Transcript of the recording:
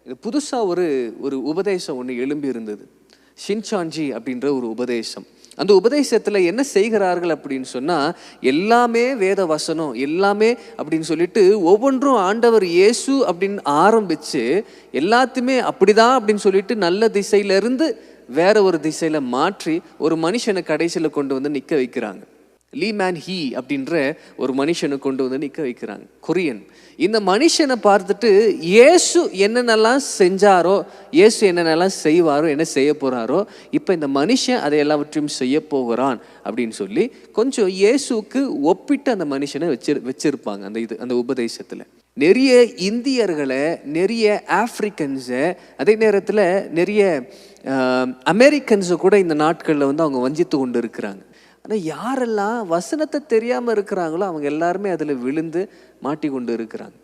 இது புதுசாக ஒரு உபதேசம் ஒன்று எழும்பி இருந்தது. ஷின்சான்ஜி அப்படின்ற ஒரு உபதேசம். அந்த உபதேசத்தில் என்ன செய்கிறார்கள் அப்படின்னு சொன்னால், எல்லாமே வேத வசனம், எல்லாமே அப்படின்னு சொல்லிட்டு ஒவ்வொன்றும் ஆண்டவர் இயேசு அப்படின்னு ஆரம்பித்து எல்லாத்தையுமே அப்படிதான் அப்படின்னு சொல்லிட்டு நல்ல திசையிலேருந்து வேற ஒரு திசையில் மாற்றி ஒரு மனுஷனை கடைசியில் கொண்டு வந்து நிற்க வைக்கிறாங்க. லீ மேன் ஹீ அப்படின்ற ஒரு மனுஷனை கொண்டு வந்து நிற்க வைக்கிறாங்க, கொரியன். இந்த மனுஷனை பார்த்துட்டு இயேசு என்னென்னலாம் செஞ்சாரோ, இயேசு என்னென்னலாம் செய்வாரோ, என்ன செய்ய போகிறாரோ, இப்போ இந்த மனுஷன் அதை எல்லாவற்றையும் செய்ய போகிறான் அப்படின்னு சொல்லி கொஞ்சம் இயேசுக்கு ஒப்பிட்டு அந்த மனுஷனை வச்சிருப்பாங்க அந்த உபதேசத்தில். நிறைய இந்தியர்களை, நிறைய ஆப்பிரிக்கன்ஸை, அதே நேரத்தில் நிறைய அமெரிக்கன்ஸை கூட இந்த நாட்களில் வந்து அவங்க வஞ்சித்து கொண்டு இருக்கிறாங்க. ஆனால் யாரெல்லாம் வசனத்தை தெரியாமல் இருக்கிறாங்களோ அவங்க எல்லாருமே அதில் விழுந்து மாட்டி கொண்டு இருக்கிறாங்க.